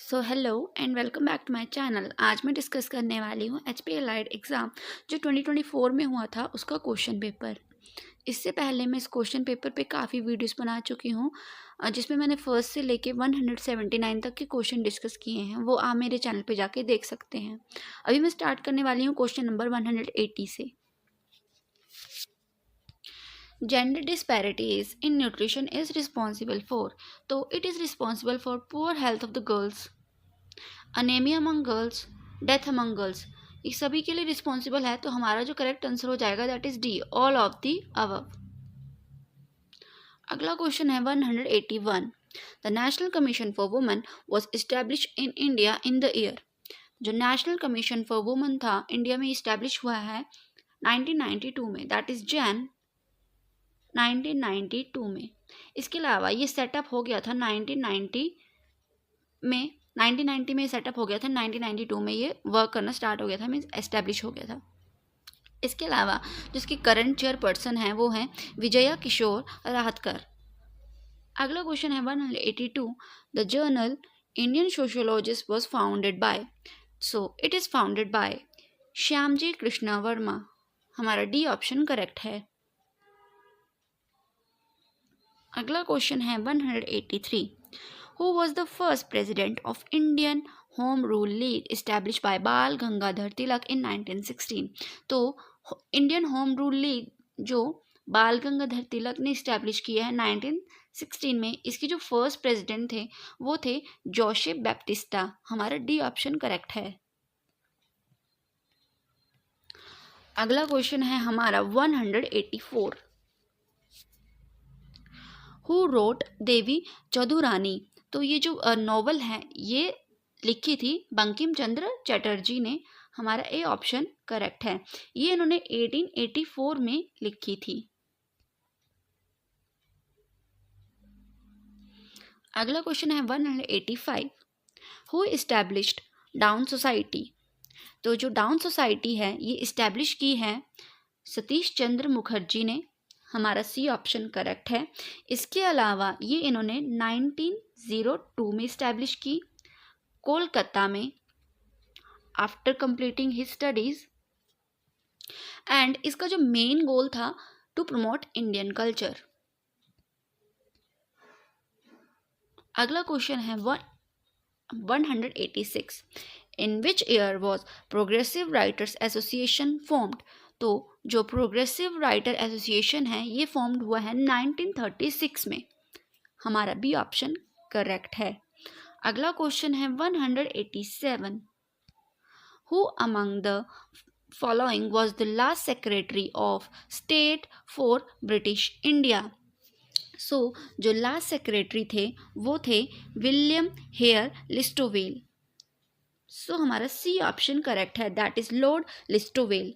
So hello and welcome back to my channel. आज मैं discuss करने वाली हूँ एचपी एलाइड एग्ज़ाम जो 2024 में हुआ था उसका क्वेश्चन पेपर। इससे पहले मैं इस क्वेश्चन पेपर पे काफ़ी वीडियोस बना चुकी हूँ जिसमें मैंने फर्स्ट से लेके 179 तक के क्वेश्चन डिस्कस किए हैं। वो आप मेरे चैनल पे जाके देख सकते हैं। अभी मैं स्टार्ट करने वाली हूँ क्वेश्चन नंबर 180 से। Gender disparities in nutrition is responsible for, तो it is responsible for poor health of the girls, anaemia among girls, death among girls. ये सभी के लिए रिस्पॉन्सिबल है, तो हमारा जो करेक्ट आंसर हो जाएगा that is D, all of the above. अगला क्वेश्चन है 181। The national commission for women was establish in India in the year. जो नेशनल कमीशन फॉर वुमेन था इंडिया में इस्टेब्लिश हुआ है 1992 में, दैट इज जैन 1992 में। इसके अलावा ये सेटअप हो गया था 1990 में सेटअप हो गया था। 1992 में ये वर्क करना स्टार्ट हो गया था, मीन्स एस्टेब्लिश हो गया था। इसके अलावा जिसकी करंट चेयरपर्सन है वो है विजया किशोर राहतकर। अगला क्वेश्चन है 182। The journal Indian sociologist was founded by, so it is founded by Shyamji Krishna Verma. हमारा डी ऑप्शन करेक्ट है। अगला क्वेश्चन है 183। Who was the first president of Indian Home Rule League established by बाल गंगाधर तिलक in 1916? तो इंडियन होम रूल लीग जो बाल गंगाधर तिलक ने establish किया है 1916 में, इसके जो फर्स्ट प्रेसिडेंट थे वो थे जोसेफ बैप्टिस्टा। हमारा डी ऑप्शन करेक्ट है। अगला क्वेश्चन है हमारा 184। हु रोट देवी चौधुरानी, तो ये जो नॉवल है ये लिखी थी बंकिम चंद्र चटर्जी ने। हमारा ए ऑप्शन करेक्ट है। ये इन्होंने 1884 में लिखी थी। अगला क्वेश्चन है 185। हु इस्टेब्लिश्ड डाउन सोसाइटी, तो जो डाउन सोसाइटी है ये इस्टेब्लिश की है सतीश चंद्र मुखर्जी ने। हमारा सी ऑप्शन करेक्ट है। इसके अलावा ये इन्होंने 1902 में इस्टेब्लिश की कोलकाता में after completing his studies, and इसका जो मेन गोल था टू प्रमोट इंडियन कल्चर। अगला क्वेश्चन है 186। In which year was progressive writers association formed, तो जो प्रोग्रेसिव राइटर एसोसिएशन है ये फॉर्म्ड हुआ है 1936 में। हमारा बी ऑप्शन करेक्ट है। अगला क्वेश्चन है 187। Who among the following was the last secretary of state for British India. So जो लास्ट सेक्रेटरी थे वो थे विलियम हेयर लिस्टोवेल। सो हमारा सी ऑप्शन करेक्ट है, दैट इज लॉर्ड लिस्टोवेल।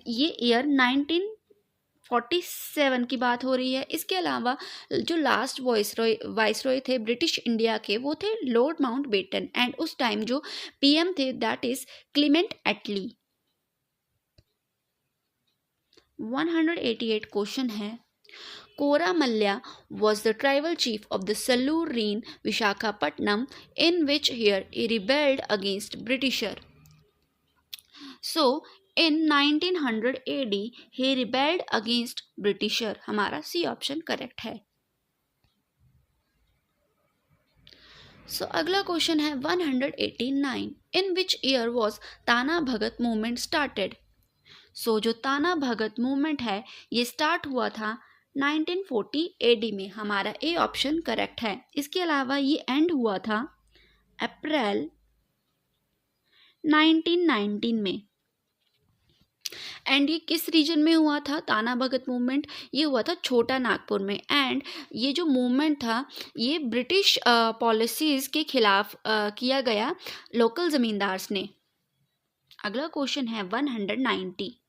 ये ईयर 1947 की बात हो रही है। इसके अलावा जो लास्ट वाइसरॉय थे ब्रिटिश इंडिया के वो थे लॉर्ड माउंटबेटन, एंड उस टाइम जो पीएम थे that is Clement Attlee. 188 question है। कोरा Mallya was the tribal chief of the Salurine Vishakhapatnam in which year he rebelled against Britisher. So in 1900 AD he rebelled against Britisher. हमारा C option correct है। सो अगला question है 189। इन which year was ताना भगत movement started. सो जो ताना भगत movement है ये start हुआ था 1940 AD में। हमारा ए ऑप्शन करेक्ट है। इसके अलावा ये एंड हुआ था अप्रैल 1919 में। एंड ये किस रीजन में हुआ था ताना भगत मूवमेंट? ये हुआ था छोटा नागपुर में। एंड ये जो मूवमेंट था ये ब्रिटिश पॉलिसीज़ के खिलाफ किया गया लोकल ज़मींदार्स ने। अगला क्वेश्चन है 190।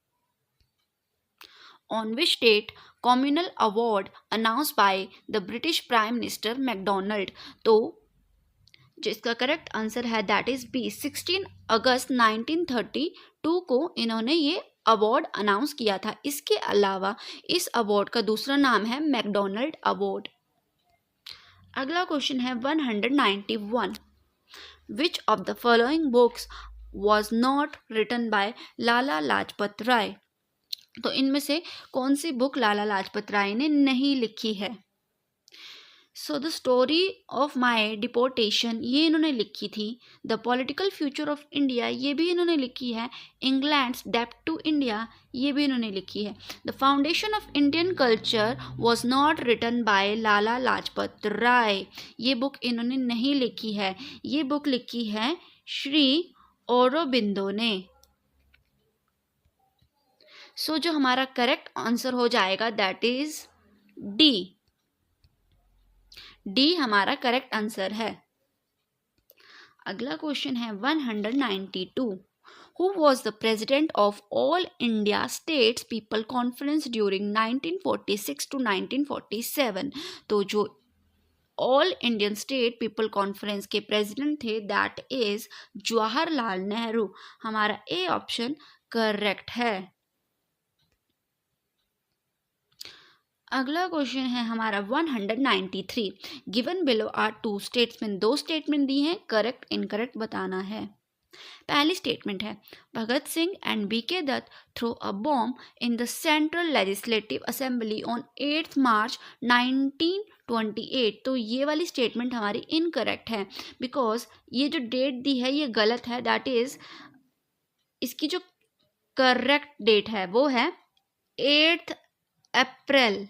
On which date communal award announce by the British prime minister MacDonald, तो जिसका करेक्ट आंसर है दैट इज बी 16 अगस्त 1932 को इन्होंने ये अवार्ड अनाउंस किया था। इसके अलावा इस अवार्ड का दूसरा नाम है मैकडोनाल्ड अवार्ड। अगला क्वेश्चन है 191। Which of the following books was not written by Lala Lajpat Rai. तो इनमें से कौन सी बुक लाला लाजपत राय ने नहीं लिखी है। So the story of my deportation ये इन्होंने लिखी थी। The political future of India ये भी इन्होंने लिखी है। इंग्लैंड्स डेप्ट टू इंडिया ये भी इन्होंने लिखी है। The foundation of Indian culture was not written by Lala Lajpat Rai ये बुक इन्होंने नहीं लिखी है। ये बुक लिखी है श्री औरोबिंदो ने। सो जो हमारा करेक्ट आंसर हो जाएगा दैट इज डी। डी हमारा करेक्ट आंसर है। अगला क्वेश्चन है 192। Who was the president of all India states people conference during 1946 to 1947। तो जो all Indian state people conference के प्रेसिडेंट थे दैट इज जवाहरलाल नेहरू। हमारा ए ऑप्शन करेक्ट है। अगला क्वेश्चन है हमारा 193। Given below are two statement. दो स्टेटमेंट दी हैं, करेक्ट इनकरेक्ट बताना है। पहली स्टेटमेंट है Bhagat Singh and BK Dutt throw a bomb in the central legislative assembly on 8 March 1928। तो ये वाली स्टेटमेंट हमारी इनकरेक्ट है बिकॉज ये जो डेट दी है ये गलत है। दैट इज इसकी जो करेक्ट डेट है वो है 8 अप्रैल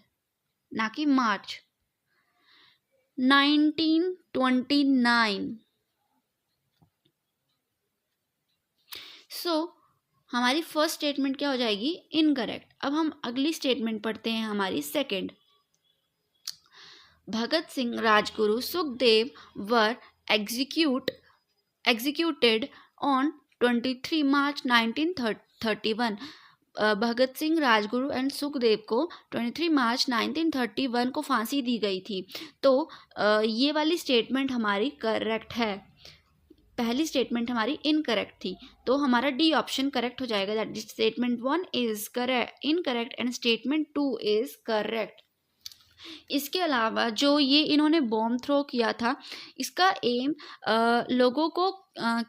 ना कि मार्च 1929। सो हमारी फर्स्ट स्टेटमेंट क्या हो जाएगी इनकरेक्ट। अब हम अगली स्टेटमेंट पढ़ते हैं हमारी second. Bhagat Singh Rajguru Sukhdev were executed on 23 March 1931। Bhagat Singh Rajguru and Sukhdev को 23 मार्च 1931 को फांसी दी गई थी। तो ये वाली स्टेटमेंट हमारी करेक्ट है। पहली स्टेटमेंट हमारी इनकरेक्ट थी तो हमारा डी ऑप्शन करेक्ट हो जाएगा। That statement 1 is correct incorrect and statement 2 is correct. इसके अलावा जो ये इन्होंने बॉम्ब थ्रो किया था इसका एम लोगों को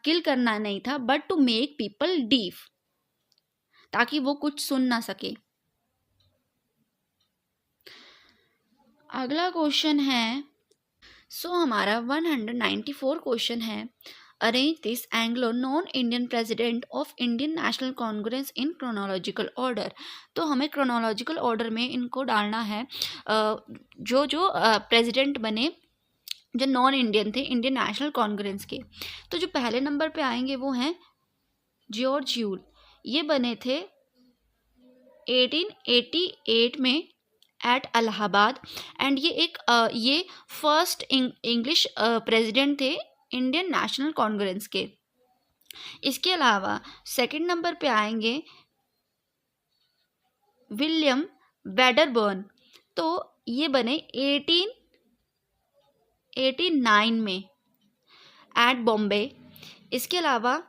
किल करना नहीं था but to make people deaf, ताकि वो कुछ सुन ना सके। अगला क्वेश्चन है हमारा 194 क्वेश्चन है arrange this Anglo non Indian president of Indian national Congress in chronological order. तो हमें क्रोनोलॉजिकल ऑर्डर में इनको डालना है जो प्रेसिडेंट बने जो नॉन इंडियन थे इंडियन नेशनल कांग्रेस के। तो जो पहले नंबर पे आएंगे वो हैं जॉर्ज ह्यूल। ये बने थे 1888 में एट इलाहाबाद एंड ये फर्स्ट इंग्लिश प्रेसिडेंट थे इंडियन नेशनल कांग्रेस के। इसके अलावा सेकंड नंबर पे आएंगे विलियम वेडरबर्न। तो ये बने 1889 में एट बॉम्बे। इसके अलावा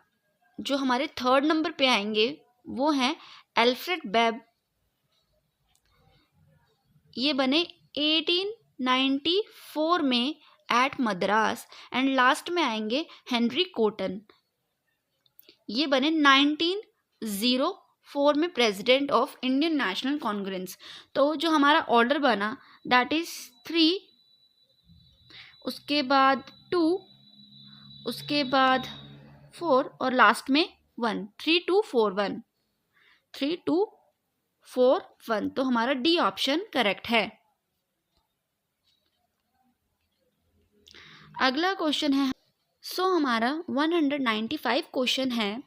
जो हमारे थर्ड नंबर पे आएंगे वो हैं एल्फ्रेड बेब। ये बने 1894 में एट मद्रास एंड लास्ट में आएंगे हेनरी कॉटन। ये बने 1904 में president of Indian national Congress. तो जो हमारा ऑर्डर बना दैट इज 3, उसके बाद 2, उसके बाद 4 और लास्ट में 1। 3 2 4 1 3 2 4 1। तो हमारा डी ऑप्शन करेक्ट है। अगला क्वेश्चन है हमारा 195 क्वेश्चन है।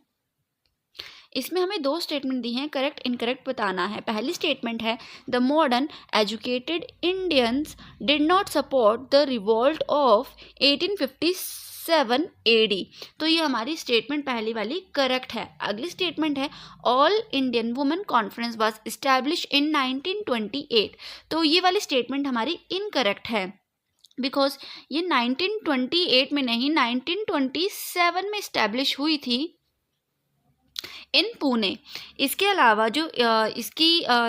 इसमें हमें दो स्टेटमेंट दी हैं, करेक्ट इनकरेक्ट बताना है। पहली स्टेटमेंट है the modern educated Indians did not support the revolt of 1857 AD। तो ये हमारी स्टेटमेंट पहली वाली करेक्ट है। अगली स्टेटमेंट है all Indian women conference was establish in 1928। तो ये वाली स्टेटमेंट हमारी इनकरेक्ट है बिकॉज ये 1928 में नहीं 1927 में इस्टेब्लिश हुई थी इन पुणे। इसके अलावा जो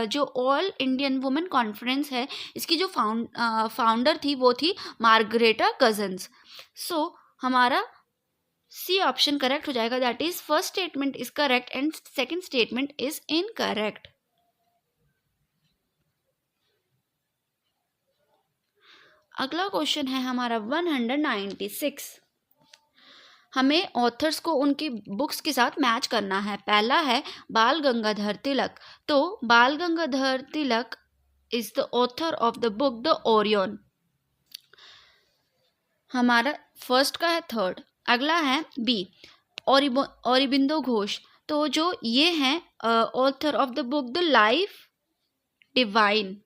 जो ऑल इंडियन वुमेन कॉन्फ्रेंस है इसकी जो फाउंडर थी वो थी मार्गरेटा कजन्स। सो हमारा सी ऑप्शन करेक्ट हो जाएगा, that is first statement is correct and second statement is incorrect. अगला क्वेश्चन है हमारा 196। हमें ऑथर्स को उनकी बुक्स के साथ मैच करना है। पहला है बाल गंगाधर तिलक, तो Bal Gangadhar Tilak is the author of the book the Orion. हमारा फर्स्ट का है थर्ड। अगला है बी औरबिंदो घोष, तो जो ये हैं author of the book the Life Divine,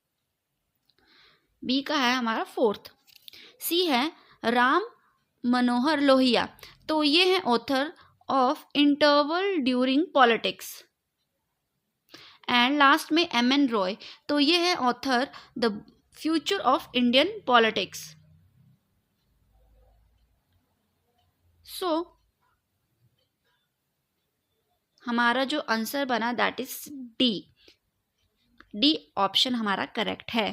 B का है हमारा फोर्थ। सी है राम मनोहर लोहिया, तो ये है author of interval during politics. And last में एम.एन. रॉय, तो ये है author the future of Indian politics. So हमारा जो आंसर बना that is D. D option हमारा करेक्ट है।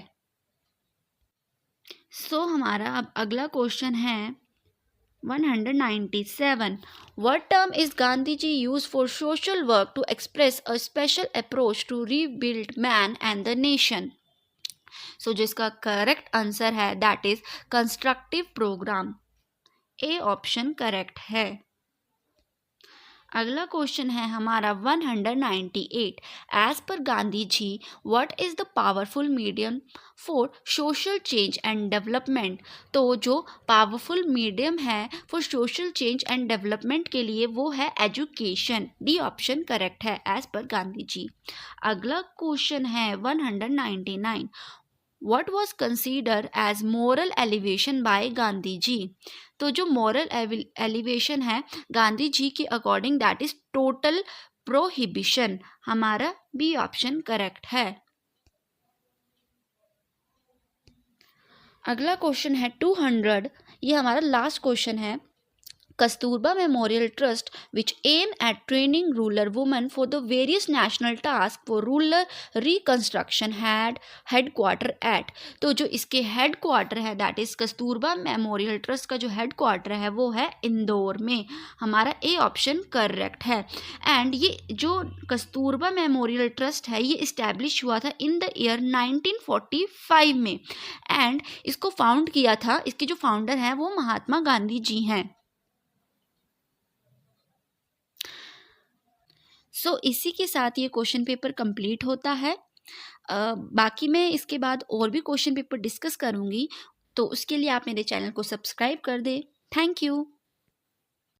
सो हमारा अब अगला क्वेश्चन है 197। What term is Gandhiji used for social work to express a special approach to rebuild man and the nation? So जिसका करेक्ट आंसर है that is constructive program. A option correct है। अगला question है हमारा 198। As per Gandhi ji what is the powerful medium for social change and development? तो जो powerful medium है for social change and development के लिए वो है एजुकेशन। डी ऑप्शन करेक्ट है एज पर गांधी जी। अगला क्वेश्चन है 199। What was considered as moral elevation by Gandhi ji? तो जो moral elevation है गांधी जी के according that is total prohibition. हमारा बी ऑप्शन करेक्ट है। अगला क्वेश्चन है 200। ये हमारा लास्ट क्वेश्चन है। Kasturba Memorial Trust which aim at training rural women for the various national task for rural reconstruction had headquarter at. तो जो इसके हेडक्वार्टर है that is Kasturba Memorial Trust का जो हेडक्वार्टर है वो है इंदौर में। हमारा ए ऑप्शन करेक्ट है। एंड ये जो कस्तूरबा मेमोरियल ट्रस्ट है ये इस्टेब्लिश हुआ था इन द ईयर 1945 में। एंड इसको फाउंड किया था, इसके जो फाउंडर हैं वो महात्मा गांधी जी हैं। इसी के साथ ये क्वेश्चन पेपर कंप्लीट होता है। बाकी मैं इसके बाद और भी क्वेश्चन पेपर डिस्कस करूँगी, तो उसके लिए आप मेरे चैनल को सब्सक्राइब कर दें। Thank you.